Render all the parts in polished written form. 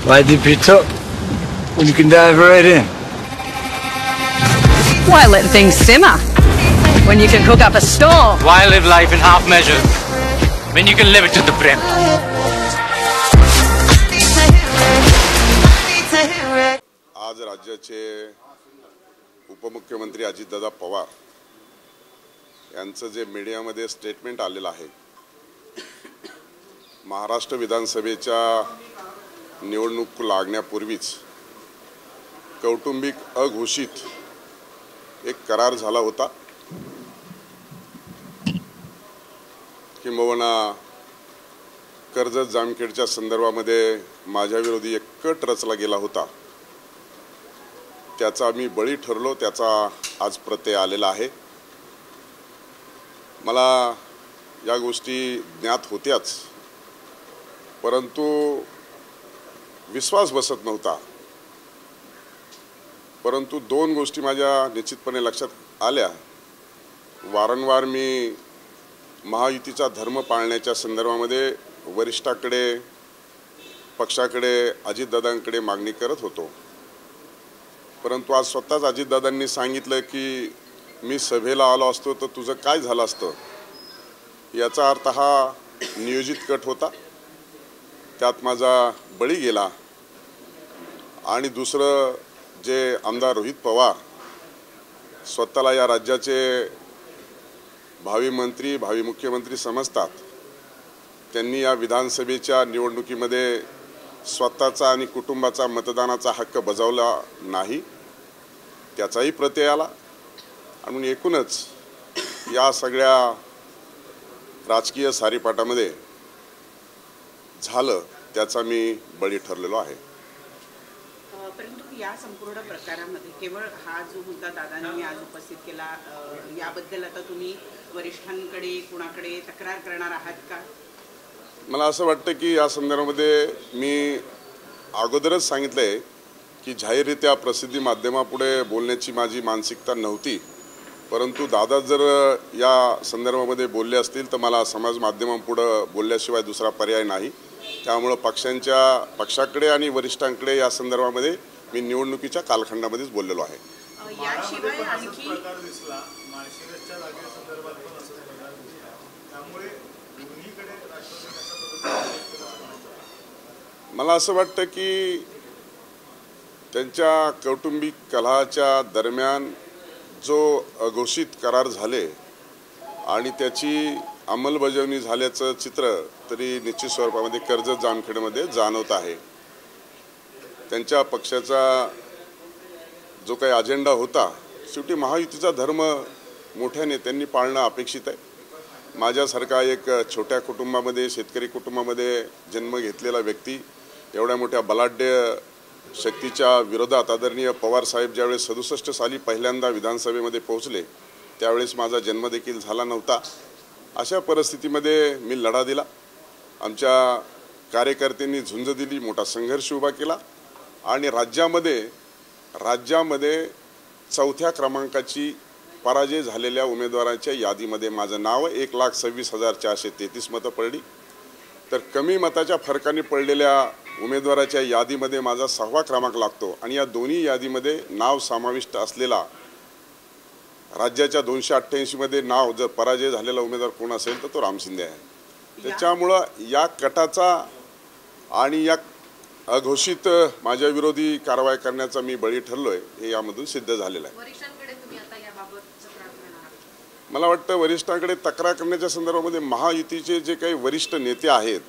Why dip it up when you can dive right in? Why let things simmer when you can cook up a storm? Why live life in half measures when you can live it to the brim? आज राज्याचे उपमुख्यमंत्री अजितदादा पवार यांचं जे मीडियामध्ये statement आलेलं आहे, महाराष्ट्र विधानसभेच्या निवडणूक लागण्यापूर्वीच कौटुंबिक अघोषित एक करार झाला होता, किंबहुना कर्जत जामखेडच्या संदर्भामध्ये माझ्याविरोधी एक कट रचला गेला होता, त्याचा मी बळी ठरलो, त्याचा आज प्रत्यय आलेला आहे। मला या गोष्टी ज्ञात होत्याच, परंतु विश्वास बसत नव्हता। परंतु दोन गोष्टी माझ्या निश्चितपणे लक्षात आल्या। वारंवार मी महायुतीचा धर्म पाळण्याच्या संदर्भामध्ये वरिष्ठाकडे, पक्षाकडे, अजितदादांकडे मागणी करत होतो, परंतु आज स्वतःच अजितदादांनी सांगितलं की मी सभेला आलो असतो तर तुझं काय झालं असतं। याचा अर्थ हा नियोजित कट होता, त्यात माझा बळी गेला। आणि दुसरं, जे आमदार रोहित पवार स्वतःला या राज्याचे भावी मंत्री, भावी मुख्यमंत्री समजतात, त्यांनी या विधानसभेच्या निवडणुकीमध्ये स्वतःचा आणि कुटुंबाचा मतदानाचा हक्क बजावला नाही, त्याचाही प्रत्यय आला। आणि एकूणच या सगळ्या राजकीय सारीपाटामध्ये झालं त्याचा मी बळी ठरलेलो आहे। परंतु या संपूर्ण प्रकारामध्ये केवळ हा जो मुद्दा दादांनी आज उपस्थित केला, याबद्दल आता तुम्ही वरिष्ठांकडे कुणाकडे तक्रार करणार आहात का? मला असं वाटतं की या संदर्भामध्ये मी अगोदरच सांगितलंय की जाहीररित्या प्रसिद्धी माध्यमापुढे बोलण्याची माझी मानसिकता नव्हती, परंतु दादा जर या संदर्भामध्ये बोलले असतील तर मला समाज माध्यमांपुढे बोलल्याशिवाय दुसरा पर्याय नाही। त्यामुळे पक्षाकडे आणि वरिष्ठांकडे या संदर्भामध्ये मी निवडणुकीच्या कालखंडामध्येच बोललेलो आहे। याशिवाय आणखी मला असं वाटतं की त्यांच्या कौटुंबिक कलहाच्या दरम्यान जो अघोषित करार झाले आणि त्याची अंमलबजावणी झाल्याचं चित्र तरी निश्चित स्वरूपामध्ये कर्जत जामखेडमध्ये जाणवत आहे। त्यांच्या पक्षाचा जो काही अजेंडा होता, शेवटी महायुतीचा धर्म मोठ्या नेत्यांनी पाळणं अपेक्षित आहे। माझ्यासारखा एक छोट्या कुटुंबामध्ये, शेतकरी कुटुंबामध्ये जन्म घेतलेला व्यक्ती एवढ्या मोठ्या बलाढ्य शक्तीच्या विरोधात आदरणीय पवार साहेब ज्यावेळेस 67 साली पहिल्यांदा विधानसभेमध्ये पोहोचले, त्यावेळेस माझा जन्म देखील झाला नव्हता। अशा परिस्थितीमध्ये मी लढा दिला, आमच्या कार्यकर्त्यांनी झुंज दिली, मोठा संघर्ष उभा केला आणि राज्यामध्ये चौथ्या क्रमांकाची पराजय झालेल्या उमेदवारांच्या यादीमध्ये माझं नाव 1,26,433 मतं पडली। तर कमी मताच्या फरकाने पडलेल्या उमेदवाराच्या यादीमध्ये माझा 6वा क्रमांक लागतो आणि या दोन्ही यादीमध्ये नाव समाविष्ट असलेला राज्याच्या 288 मध्ये नाव जर पराजय झालेला उमेदवार कोण असेल तर तो राम शिंदे आहे। त्याच्यामुळे या कटाचा आणि या अघोषित माझ्या विरोधी कारवाई करण्याचा मी बळी ठरलोय, हे यामधून सिद्ध झालेलं आहे। मला वाटतं वरिष्ठांकडे तक्रार करण्याच्या संदर्भामध्ये महायुतीचे जे काही वरिष्ठ नेते आहेत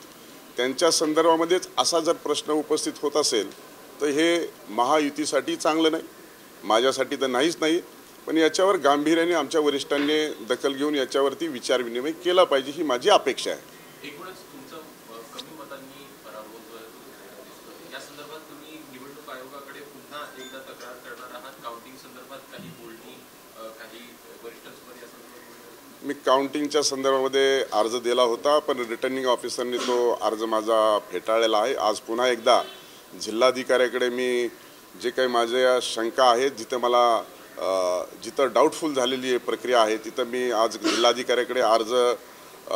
त्यांच्या संदर्भामध्येच असा जर प्रश्न उपस्थित होत असेल तर हे महायुतीसाठी चांगलं नाही, माझ्यासाठी तर नाहीच नाही। पण याच्यावर गांभीर्याने आमच्या वरिष्ठांनी दखल घेऊन याच्यावरती विचार विनिमय केला पाहिजे, ही माझी अपेक्षा आहे। एकूणच तुमचं कमी मतांनी पराभव दिसतोय, या संदर्भात तुम्ही निवडणूक आयोगाकडे पुन्हा एकदा तक्रार करणार आहात? काउंटिंग संदर्भात काही बोलणी, काही वरिष्ठांसोबत या संदर्भात? मी काउंटिंगच्या संदर्भामध्ये अर्ज दिला होता, पण रिटर्निंग ऑफिसरनी तो अर्ज माझा फेटाळलेला आहे। आज पुन्हा एकदा जिल्हाधिकाऱ्याकडे मी जे काही माझ्या शंका आहेत, जिथं डाऊटफुल झालेली आहे प्रक्रिया आहे, तिथं मी आज जिल्हाधिकाऱ्याकडे अर्ज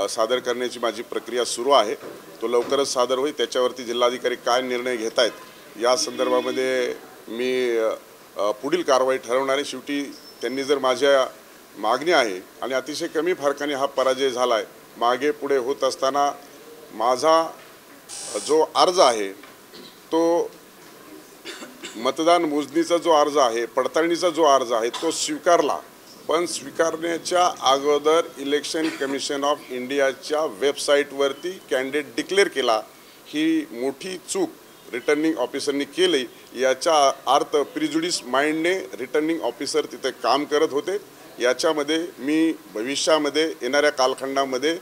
सादर करण्याची माझी प्रक्रिया सुरू आहे। तो लवकरच सादर होईल, त्याच्यावरती जिल्हाधिकारी काय निर्णय घेत आहेत या संदर्भामध्ये मी पुढील कारवाई ठरवणार आहे. शेवटी त्यांनी जर माझ्या मागणी आहे आणि अतिशय कमी फरकाने हा पराजय झाला आहे, मागे पुढे होत असताना माझा जो अर्ज आहे तो मतदान मोजणीचा जो अर्ज आहे, पडताळणीचा जो अर्ज आहे तो स्वीकारला, पण स्वीकारण्याच्या अगोदर इलेक्शन कमिशन ऑफ इंडियाच्या वेबसाईटवरती कॅन्डिडेट डिक्लेअर केला. ही मोठी चूक रिटर्निंग ऑफिसरनी केली. याचा अर्थ प्रिजुडिस माइंडने रिटर्निंग ऑफिसर तिथे काम करत होते. याच्यामध्ये मी भविष्यामध्ये येणाऱ्या कालखंडामध्ये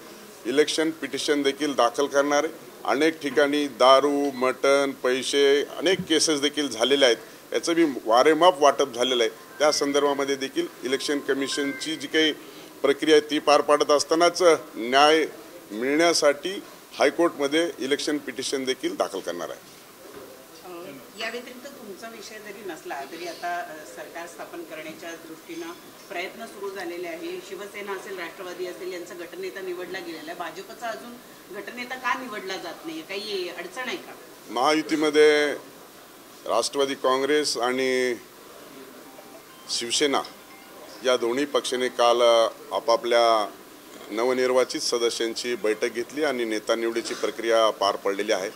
इलेक्शन पिटिशन देखील दाखल करणार आहे. अनेक ठिकाणी दारू, मटण, पैसे अनेक केसेस देखील झालेले आहेत. याचं मी वारेमाप वाटप झालेलं आहे. त्या संदर्भामध्ये देखील इलेक्शन कमिशनची जी काही प्रक्रिया आहे ती पार पाडत असतानाच न्याय मिळण्यासाठी हायकोर्टमध्ये इलेक्शन पिटिशन देखील दाखल करणार आहे. या व्यतिरिक्त तुमचा विषय जरी नसला तरी आता सरकार स्थापन करण्याच्या दृष्टीनं प्रयत्न सुरू झालेले आहे. शिवसेना असेल, राष्ट्रवादी असेल, यांचा गटनेता निवडला गेलेला आहे. भाजपचा अजून गटनेता का निवडला जात नाही? काही अडचण आहे का? महायुतीमध्ये राष्ट्रवादी काँग्रेस आणि शिवसेना या दोन्ही पक्षाने काल आपापल्या नवनिर्वाचित सदस्यांची बैठक घेतली आणि नेता निवडीची प्रक्रिया पार पडलेली आहे.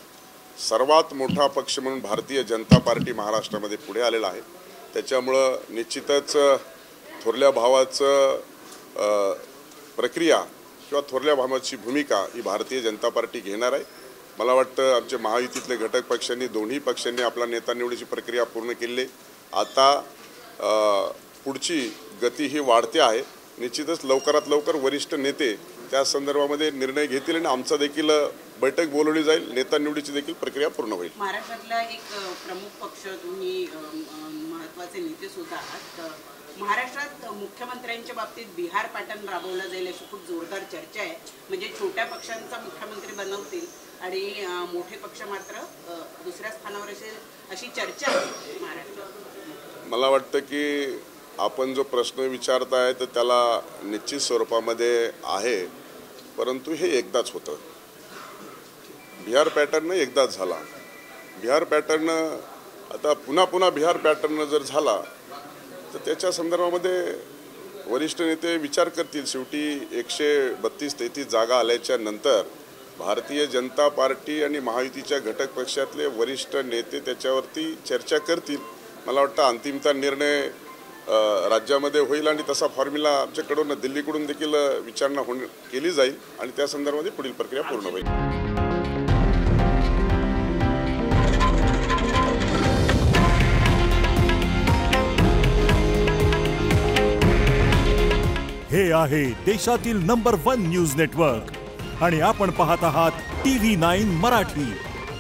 सर्वात मोठा पक्ष म्हणून भारतीय जनता पार्टी महाराष्ट्रामध्ये पुढे आलेला आहे. त्याच्यामुळं निश्चितच थोरल्या भावाचं प्रक्रिया किंवा थोरल्या भावाची भूमिका ही भारतीय जनता पार्टी घेणार आहे. मला वाटतं आमच्या महायुतीतले घटक पक्षांनी, दोन्ही पक्षांनी आपला नेता निवडीची प्रक्रिया पूर्ण केली. आता पुढची गती ही वाढते आहे. निश्चितच लवकरात लवकर वरिष्ठ नेते त्या संदर्भामध्ये निर्णय घेतील आणि आमचा देखील बैठक बोलवली जाईल. नेता निवडीची देखील प्रक्रिया पूर्ण होईल. महाराष्ट्रातला एक प्रमुख पक्ष, तुम्ही महत्त्वाचे नेते सुद्धा आहात. महाराष्ट्रात मुख्यमंत्र्यांच्या बाबतीत बिहार पॅटर्न राबवला जाईल अशी खूप जोरदार चर्चा आहे. म्हणजे छोट्या पक्षांचा मुख्यमंत्री बनवतील आणि मोठे पक्ष मात्र दुसऱ्या स्थानावर असेल अशी चर्चा आहे महाराष्ट्रात. मला वाटतं की आपण जो प्रश्न विचारताय तर त्याला निश्चित स्वरूपामध्ये आहे, परंतु हे एकदाच होतं. बिहार पॅटर्न एकदाच झाला. बिहार पॅटर्न आता पुन्हा बिहार पॅटर्न जर झाला तर त्याच्या संदर्भामध्ये वरिष्ठ नेते विचार करतील. शेवटी 132-33 जागा आल्याच्या नंतर भारतीय जनता पार्टी आणि महायुतीच्या घटक पक्षातले वरिष्ठ नेते त्याच्यावरती चर्चा करतील. मला वाटतं अंतिमता निर्णय राज्यामध्ये होईल आणि तसा फॉर्म्युला आमच्याकडून दिल्लीकडून देखील विचारणा केली जाईल आणि त्या संदर्भामध्ये पुढील प्रक्रिया पूर्ण होईल. हे आहे देशातील नंबर 1 न्यूज नेटवर्क आणि आपण पाहत आहात TV9 मराठी.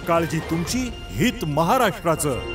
काळजी तुमची, हित महाराष्ट्राचं.